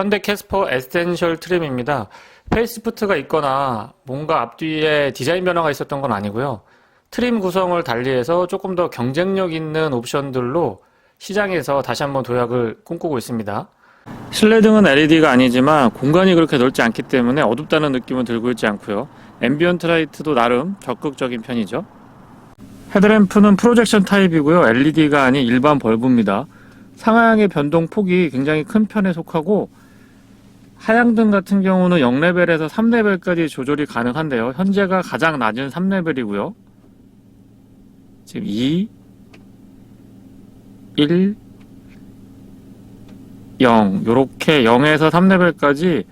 현대 캐스퍼 에센셜 트림입니다. 페이스리프트가 있거나 뭔가 앞뒤에 디자인 변화가 있었던 건 아니고요. 트림 구성을 달리해서 조금 더 경쟁력 있는 옵션들로 시장에서 다시 한번 도약을 꿈꾸고 있습니다. 실내등은 LED가 아니지만 공간이 그렇게 넓지 않기 때문에 어둡다는 느낌은 들고 있지 않고요. 앰비언트 라이트도 나름 적극적인 편이죠. 헤드램프는 프로젝션 타입이고요. LED가 아닌 일반 벌브입니다. 상하향의 변동 폭이 굉장히 큰 편에 속하고 하향등 같은 경우는 0레벨에서 3레벨까지 조절이 가능한데요. 현재가 가장 낮은 3레벨이고요. 지금 2, 1, 0 요렇게 0에서 3레벨까지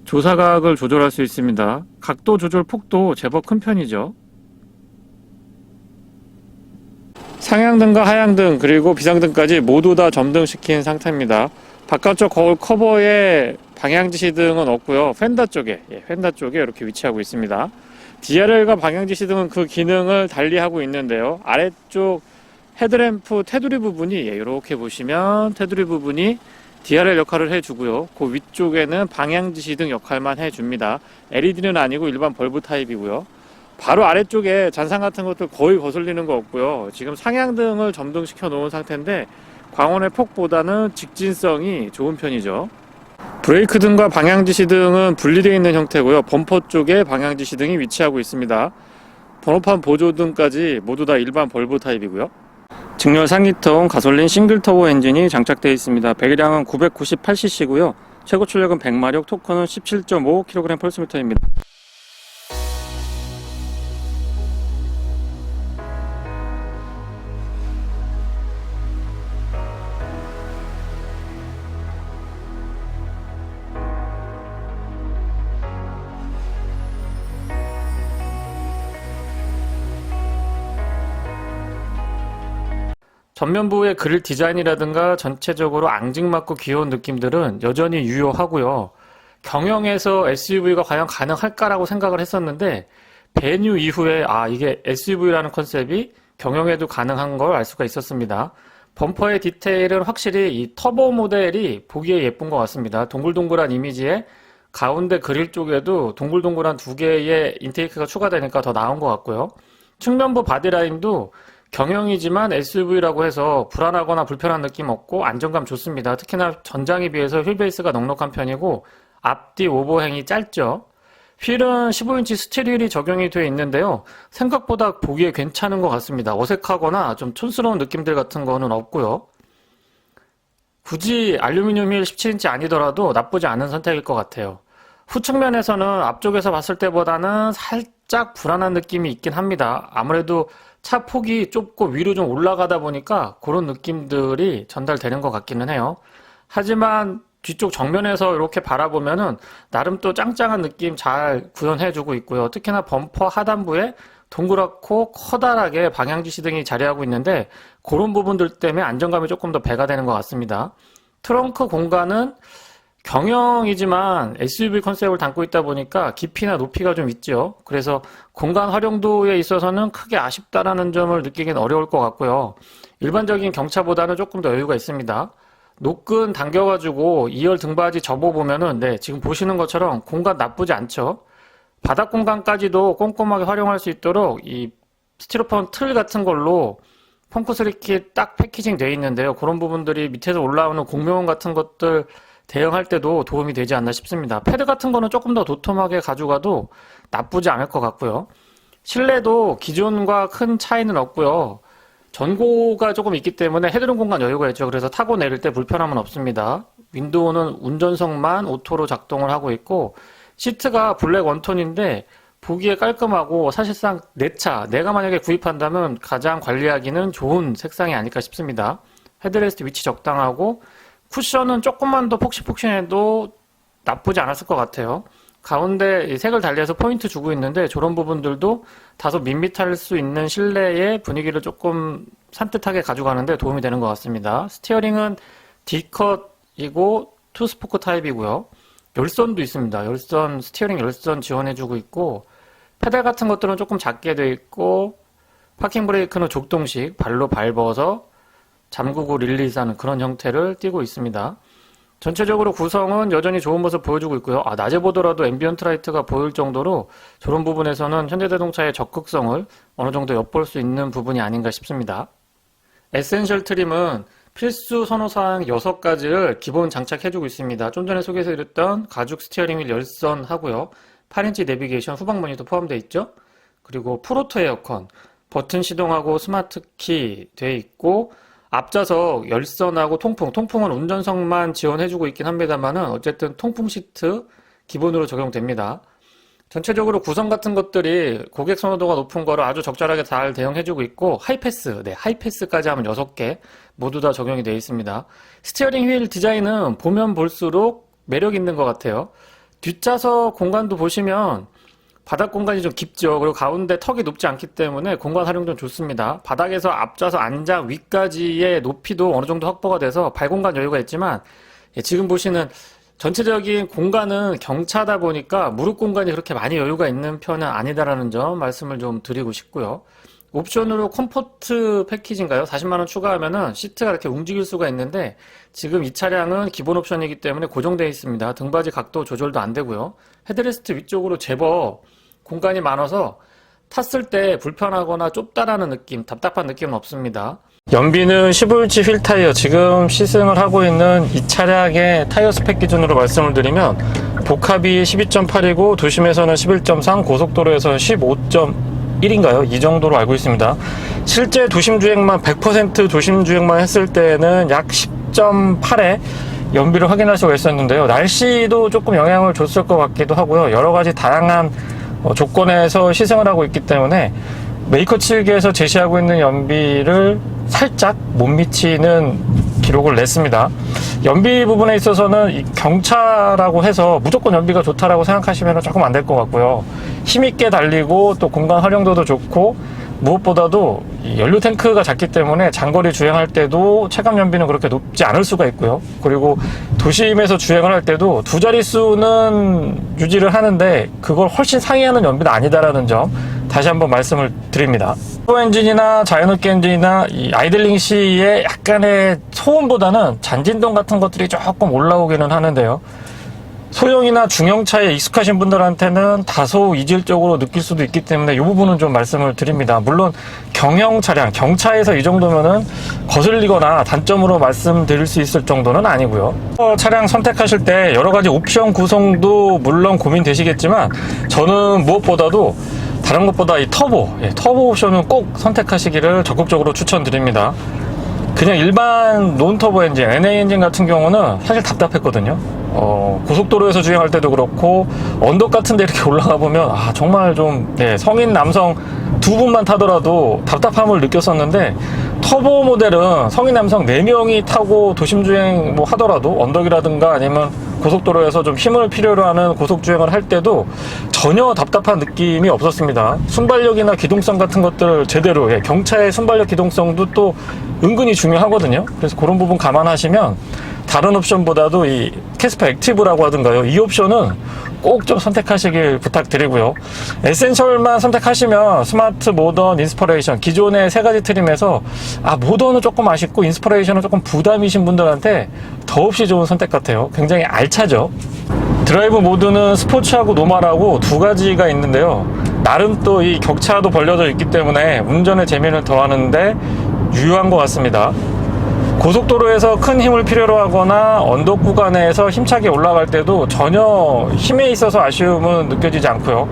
조사각을 조절할 수 있습니다. 각도 조절 폭도 제법 큰 편이죠. 상향등과 하향등 그리고 비상등까지 모두 다 점등시킨 상태입니다. 바깥쪽 거울 커버에 방향지시등은 없고요. 펜더 쪽에 이렇게 위치하고 있습니다. DRL과 방향지시등은 그 기능을 달리하고 있는데요. 아래쪽 헤드램프 테두리 부분이 이렇게 보시면 테두리 부분이 DRL 역할을 해주고요. 그 위쪽에는 방향지시등 역할만 해줍니다. LED는 아니고 일반 벌브 타입이고요. 바로 아래쪽에 잔상 같은 것도 거의 거슬리는 거 없고요. 지금 상향등을 점등시켜 놓은 상태인데 광원의 폭보다는 직진성이 좋은 편이죠. 브레이크 등과 방향지시 등은 분리되어 있는 형태고요. 범퍼 쪽에 방향지시 등이 위치하고 있습니다. 번호판 보조 등까지 모두 다 일반 벌브 타입이고요. 직렬 상기통 가솔린 싱글 터보 엔진이 장착되어 있습니다. 배기량은 998cc고요. 최고 출력은 100마력, 토크는 17.5kg/S입니다. 전면부의 그릴 디자인이라든가 전체적으로 앙증맞고 귀여운 느낌들은 여전히 유효하고요. 경영에서 SUV가 과연 가능할까라고 생각을 했었는데 배뉴 이후에 이게 SUV라는 컨셉이 경영에도 가능한 걸 알 수가 있었습니다. 범퍼의 디테일은 확실히 이 터보 모델이 보기에 예쁜 것 같습니다. 동글동글한 이미지에 가운데 그릴 쪽에도 동글동글한 두 개의 인테이크가 추가되니까 더 나은 것 같고요. 측면부 바디라인도 경영이지만 SUV라고 해서 불안하거나 불편한 느낌 없고 안정감 좋습니다. 특히나 전장에 비해서 휠베이스가 넉넉한 편이고 앞뒤 오버행이 짧죠. 휠은 15인치 스틸 휠이 적용이 되어 있는데요. 생각보다 보기에 괜찮은 것 같습니다. 어색하거나 좀 촌스러운 느낌들 같은 거는 없고요. 굳이 알루미늄 휠 17인치 아니더라도 나쁘지 않은 선택일 것 같아요. 후측면에서는 앞쪽에서 봤을 때보다는 살짝 불안한 느낌이 있긴 합니다. 아무래도 차 폭이 좁고 위로 좀 올라가다 보니까 그런 느낌들이 전달되는 것 같기는 해요. 하지만 뒤쪽 정면에서 이렇게 바라보면은 나름 또 짱짱한 느낌 잘 구현해주고 있고요. 특히나 범퍼 하단부에 동그랗고 커다랗게 방향지시 등이 자리하고 있는데 그런 부분들 때문에 안정감이 조금 더 배가 되는 것 같습니다. 트렁크 공간은 경영이지만 SUV 컨셉을 담고 있다 보니까 깊이나 높이가 좀 있죠. 그래서 공간 활용도에 있어서는 크게 아쉽다라는 점을 느끼긴 어려울 것 같고요. 일반적인 경차보다는 조금 더 여유가 있습니다. 노끈 당겨가지고 2열 등받이 접어보면은 지금 보시는 것처럼 공간 나쁘지 않죠. 바닥 공간까지도 꼼꼼하게 활용할 수 있도록 이 스티로폼 틀 같은 걸로 펑크스리킷 딱 패키징 되어 있는데요. 그런 부분들이 밑에서 올라오는 공명원 같은 것들 대응할 때도 도움이 되지 않나 싶습니다. 패드 같은 거는 조금 더 도톰하게 가져가도 나쁘지 않을 것 같고요. 실내도 기존과 큰 차이는 없고요. 전고가 조금 있기 때문에 헤드룸 공간 여유가 있죠. 그래서 타고 내릴 때 불편함은 없습니다. 윈도우는 운전석만 오토로 작동을 하고 있고 시트가 블랙 원톤인데 보기에 깔끔하고 사실상 내가 만약에 구입한다면 가장 관리하기는 좋은 색상이 아닐까 싶습니다. 헤드레스트 위치 적당하고 쿠션은 조금만 더 폭신폭신해도 나쁘지 않았을 것 같아요. 가운데 색을 달리해서 포인트 주고 있는데 저런 부분들도 다소 밋밋할 수 있는 실내의 분위기를 조금 산뜻하게 가져가는데 도움이 되는 것 같습니다. 스티어링은 D컷이고 투스포크 타입이고요. 열선도 있습니다. 스티어링 열선 지원해주고 있고 페달 같은 것들은 조금 작게 되어 있고 파킹 브레이크는 족동식 발로 밟아서 잠그고 릴리스하는 그런 형태를 띠고 있습니다. 전체적으로 구성은 여전히 좋은 모습 보여주고 있고요. 낮에 보더라도 앰비언트 라이트가 보일 정도로 저런 부분에서는 현대자동차의 적극성을 어느 정도 엿볼 수 있는 부분이 아닌가 싶습니다. 에센셜 트림은 필수 선호사항 6가지를 기본 장착해주고 있습니다. 좀 전에 소개해드렸던 가죽 스티어링 휠 열선 하고요. 8인치 내비게이션 후방 모니터 포함되어 있죠. 그리고 프로토 에어컨, 버튼 시동하고 스마트 키 되어 있고, 앞좌석 열선하고 통풍은 운전석만 지원해주고 있긴 합니다만은 어쨌든 통풍 시트 기본으로 적용됩니다. 전체적으로 구성 같은 것들이 고객 선호도가 높은 거를 아주 적절하게 잘 대응해주고 있고, 하이패스까지 하면 6개 모두 다 적용이 되어 있습니다. 스티어링 휠 디자인은 보면 볼수록 매력 있는 것 같아요. 뒷좌석 공간도 보시면 바닥 공간이 좀 깊죠. 그리고 가운데 턱이 높지 않기 때문에 공간 활용 좀 좋습니다. 바닥에서 앞좌석 안장 위까지의 높이도 어느 정도 확보가 돼서 발 공간 여유가 있지만, 지금 보시는 전체적인 공간은 경차다 보니까 무릎 공간이 그렇게 많이 여유가 있는 편은 아니다라는 점 말씀을 좀 드리고 싶고요. 옵션으로 컴포트 패키지인가요? 40만원 추가하면은 시트가 이렇게 움직일 수가 있는데, 지금 이 차량은 기본 옵션이기 때문에 고정되어 있습니다. 등받이 각도 조절도 안 되고요. 헤드레스트 위쪽으로 제법 공간이 많아서 탔을 때 불편하거나 좁다라는 느낌, 답답한 느낌은 없습니다. 연비는 15인치 휠 타이어, 지금 시승을 하고 있는 이 차량의 타이어 스펙 기준으로 말씀을 드리면 복합이 12.8이고 도심에서는 11.3, 고속도로에서는 15.1인가요? 이 정도로 알고 있습니다. 실제 도심 주행만 100% 도심 주행만 했을 때는 약 10.8에 연비를 확인할 수가 있었는데요. 날씨도 조금 영향을 줬을 것 같기도 하고요. 여러 가지 다양한 조건에서 시승을 하고 있기 때문에 메이커 측에서 제시하고 있는 연비를 살짝 못 미치는 기록을 냈습니다. 연비 부분에 있어서는 이 경차라고 해서 무조건 연비가 좋다라고 생각하시면 조금 안 될 것 같고요. 힘있게 달리고 또 공간 활용도도 좋고, 무엇보다도 연료 탱크가 작기 때문에 장거리 주행할 때도 체감 연비는 그렇게 높지 않을 수가 있고요. 그리고 도심에서 주행을 할 때도 두 자릿수는 유지를 하는데 그걸 훨씬 상회하는 연비는 아니다라는 점 다시 한번 말씀을 드립니다. 터보 엔진이나 자연흡기 엔진이나 이 아이들링 시에 약간의 소음보다는 잔진동 같은 것들이 조금 올라오기는 하는데요. 소형이나 중형차에 익숙하신 분들한테는 다소 이질적으로 느낄 수도 있기 때문에 이 부분은 좀 말씀을 드립니다. 물론 경형 차량, 경차에서 이 정도면은 거슬리거나 단점으로 말씀드릴 수 있을 정도는 아니고요. 차량 선택하실 때 여러 가지 옵션 구성도 물론 고민되시겠지만, 저는 무엇보다도 다른 것보다 이 터보 옵션은 꼭 선택하시기를 적극적으로 추천드립니다. 그냥 일반 논터보 엔진, NA 엔진 같은 경우는 사실 답답했거든요. 고속도로에서 주행할 때도 그렇고 언덕 같은 데 이렇게 올라가 보면 정말 좀 성인 남성 두 분만 타더라도 답답함을 느꼈었는데, 터보 모델은 성인 남성 4명이 타고 도심 주행 뭐 하더라도 언덕이라든가 아니면 고속도로에서 좀 힘을 필요로 하는 고속주행을 할 때도 전혀 답답한 느낌이 없었습니다. 순발력이나 기동성 같은 것들 제대로, 경차의 순발력 기동성도 또 은근히 중요하거든요. 그래서 그런 부분 감안하시면 다른 옵션보다도 이 캐스퍼 액티브라고 하던가요, 이 옵션은 꼭 좀 선택하시길 부탁드리고요. 에센셜만 선택하시면 스마트, 모던, 인스퍼레이션, 기존의 3가지 트림에서 모던은 조금 아쉽고 인스퍼레이션은 조금 부담이신 분들한테 더없이 좋은 선택 같아요. 굉장히 알차죠. 드라이브 모드는 스포츠하고 노멀하고 2가지가 있는데요. 나름 또 이 격차도 벌려져 있기 때문에 운전의 재미를 더하는데 유효한 것 같습니다. 고속도로에서 큰 힘을 필요로 하거나 언덕 구간에서 힘차게 올라갈 때도 전혀 힘에 있어서 아쉬움은 느껴지지 않고요.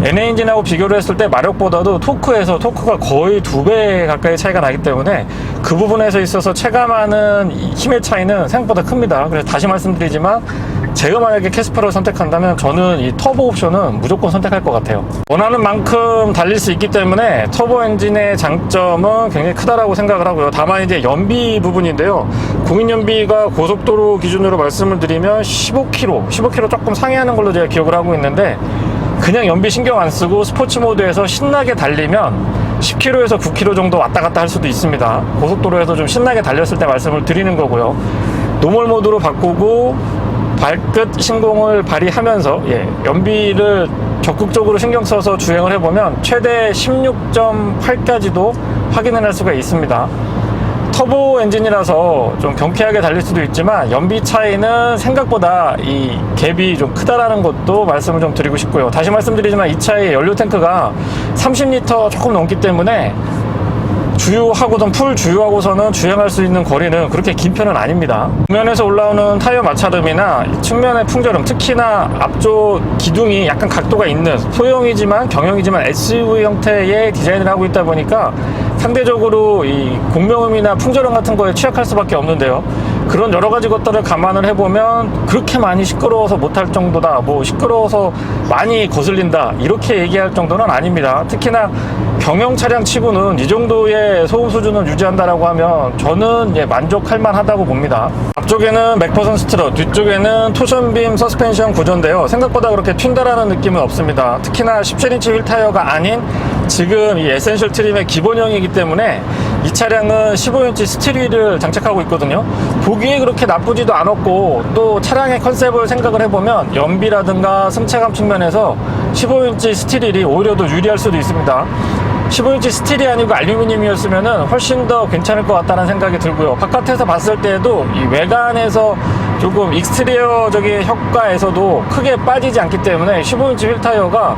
NA 엔진하고 비교를 했을 때 마력보다도 토크가 거의 2배 가까이 차이가 나기 때문에 그 부분에서 있어서 체감하는 힘의 차이는 생각보다 큽니다. 그래서 다시 말씀드리지만, 제가 만약에 캐스퍼를 선택한다면 저는 이 터보 옵션은 무조건 선택할 것 같아요. 원하는 만큼 달릴 수 있기 때문에 터보 엔진의 장점은 굉장히 크다라고 생각을 하고요. 다만 이제 연비 부분인데요. 공인 연비가 고속도로 기준으로 말씀을 드리면 15km 조금 상회하는 걸로 제가 기억을 하고 있는데, 그냥 연비 신경 안 쓰고 스포츠 모드에서 신나게 달리면 10km에서 9km 정도 왔다 갔다 할 수도 있습니다. 고속도로에서 좀 신나게 달렸을 때 말씀을 드리는 거고요. 노멀 모드로 바꾸고 발끝 신공을 발휘하면서 연비를 적극적으로 신경 써서 주행을 해보면 최대 16.8까지도 확인을 할 수가 있습니다. 터보 엔진이라서 좀 경쾌하게 달릴 수도 있지만 연비 차이는 생각보다 이 갭이 좀 크다라는 것도 말씀을 좀 드리고 싶고요. 다시 말씀드리지만 이 차의 연료 탱크가 30리터 조금 넘기 때문에 주유하고든 풀 주유하고서는 주행할 수 있는 거리는 그렇게 긴 편은 아닙니다. 측면에서 올라오는 타이어 마찰음이나 측면의 풍절음, 특히나 앞쪽 기둥이 약간 각도가 있는 소형이지만 경형이지만 SUV 형태의 디자인을 하고 있다 보니까 상대적으로 이 공명음이나 풍절음 같은 거에 취약할 수밖에 없는데요. 그런 여러 가지 것들을 감안을 해보면 그렇게 많이 시끄러워서 못할 정도다, 뭐 시끄러워서 많이 거슬린다, 이렇게 얘기할 정도는 아닙니다. 특히나 경영 차량 치고는 이 정도의 소음 수준을 유지한다라고 하면 저는 만족할 만하다고 봅니다. 앞쪽에는 맥퍼슨 스트럿, 뒤쪽에는 토션빔 서스펜션 구조인데요. 생각보다 그렇게 튄다라는 느낌은 없습니다. 특히나 17인치 휠 타이어가 아닌 지금 이 에센셜 트림의 기본형이기 때문에 이 차량은 15인치 스틸 휠을 장착하고 있거든요. 보기에 그렇게 나쁘지도 않았고, 또 차량의 컨셉을 생각을 해보면 연비라든가 승차감 측면에서 15인치 스틸 휠이 오히려 더 유리할 수도 있습니다. 15인치 스틸이 아니고 알루미늄이었으면 훨씬 더 괜찮을 것 같다는 생각이 들고요. 바깥에서 봤을 때에도 이 외관에서 조금 익스테리어적인 효과에서도 크게 빠지지 않기 때문에 15인치 휠 타이어가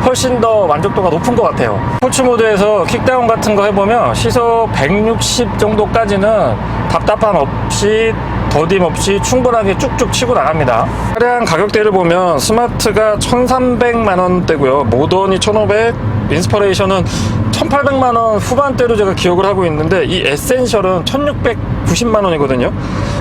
훨씬 더 만족도가 높은 것 같아요. 스포츠 모드에서 킥다운 같은 거 해보면 시속 160 정도까지는 답답함 없이 더딤 없이 충분하게 쭉쭉 치고 나갑니다. 차량 가격대를 보면 스마트가 1,300만원대고요. 모던이 1,500, 인스퍼레이션은 1,800만원 후반대로 제가 기억을 하고 있는데, 이 에센셜은 1,690만원이거든요.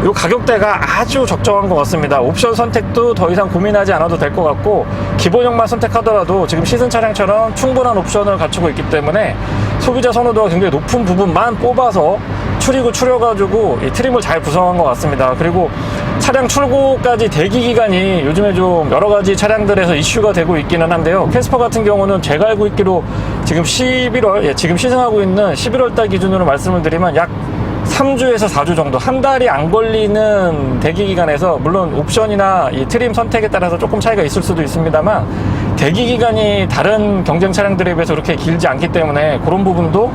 이 가격대가 아주 적정한 것 같습니다. 옵션 선택도 더 이상 고민하지 않아도 될 것 같고, 기본형만 선택하더라도 지금 시즌 차량처럼 충분한 옵션을 갖추고 있기 때문에 소비자 선호도가 굉장히 높은 부분만 뽑아서 추려가지고 이 트림을 잘 구성한 것 같습니다. 그리고 차량 출고까지 대기 기간이 요즘에 좀 여러 가지 차량들에서 이슈가 되고 있기는 한데요. 캐스퍼 같은 경우는 제가 알고 있기로 지금 11월, 지금 시승하고 있는 11월 달 기준으로 말씀을 드리면 약 3주에서 4주 정도, 한 달이 안 걸리는 대기 기간에서, 물론 옵션이나 이 트림 선택에 따라서 조금 차이가 있을 수도 있습니다만 대기 기간이 다른 경쟁 차량들에 비해서 그렇게 길지 않기 때문에 그런 부분도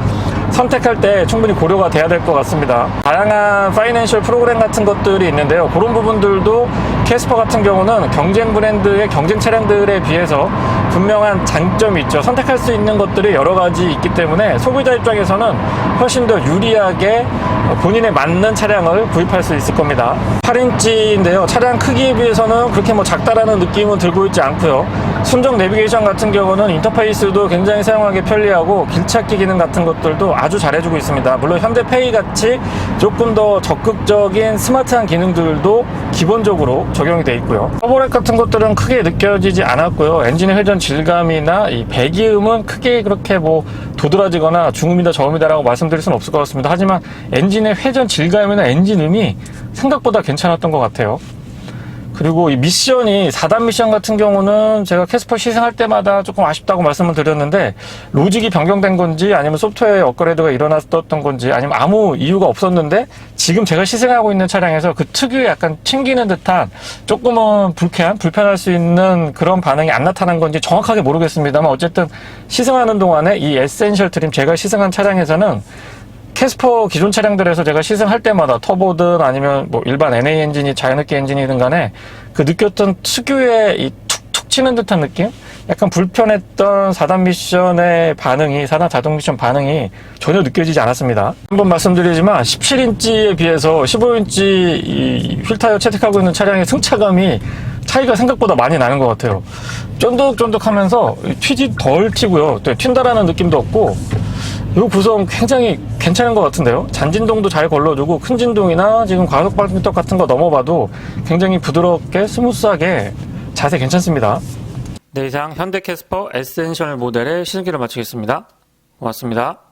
선택할 때 충분히 고려가 돼야 될 것 같습니다. 다양한 파이낸셜 프로그램 같은 것들이 있는데요. 그런 부분들도 캐스퍼 같은 경우는 경쟁 브랜드의 경쟁 차량들에 비해서 분명한 장점이 있죠. 선택할 수 있는 것들이 여러 가지 있기 때문에 소비자 입장에서는 훨씬 더 유리하게 본인에 맞는 차량을 구입할 수 있을 겁니다. 8인치인데요. 차량 크기에 비해서는 그렇게 작다라는 느낌은 들고 있지 않고요. 순정 내비게이션 같은 경우는 인터페이스도 굉장히 사용하기 편리하고 길찾기 기능 같은 것들도 아주 잘해주고 있습니다. 물론 현대페이 같이 조금 더 적극적인 스마트한 기능들도 기본적으로 적용이 되어 있고요. 터보렉 같은 것들은 크게 느껴지지 않았고요. 엔진의 회전 질감이나 이 배기음은 크게 그렇게 도드라지거나 중음이다 저음이다라고 말씀드릴 수는 없을 것 같습니다. 하지만 엔진의 회전 질감이나 엔진음이 생각보다 괜찮았던 것 같아요. 그리고 이 미션이 4단 미션 같은 경우는 제가 캐스퍼 시승할 때마다 조금 아쉽다고 말씀을 드렸는데, 로직이 변경된 건지 아니면 소프트웨어 업그레이드가 일어났던 건지 아니면 아무 이유가 없었는데 지금 제가 시승하고 있는 차량에서 그 특유의 약간 튕기는 듯한 조금은 불편할 수 있는 그런 반응이 안 나타난 건지 정확하게 모르겠습니다만, 어쨌든 시승하는 동안에 이 에센셜 트림, 제가 시승한 차량에서는 캐스퍼 기존 차량들에서 제가 시승할 때마다 터보든 아니면 일반 NA 엔진이 자연흡기 엔진이든 간에 그 느꼈던 특유의 이 툭툭 치는 듯한 느낌? 약간 불편했던 4단 미션의 반응이, 4단 자동 미션 반응이 전혀 느껴지지 않았습니다. 한번 말씀드리지만 17인치에 비해서 15인치 이 휠타이어 채택하고 있는 차량의 승차감이 차이가 생각보다 많이 나는 것 같아요. 쫀득쫀득하면서 튀지 덜 튀고요. 또 튄다라는 느낌도 없고, 이 구성 굉장히 괜찮은 것 같은데요. 잔진동도 잘 걸러주고 큰 진동이나 지금 과속 방지턱 같은 거 넘어봐도 굉장히 부드럽게 스무스하게 자세 괜찮습니다. 네, 이상 현대 캐스퍼 에센셜 모델의 시승기를 마치겠습니다. 고맙습니다.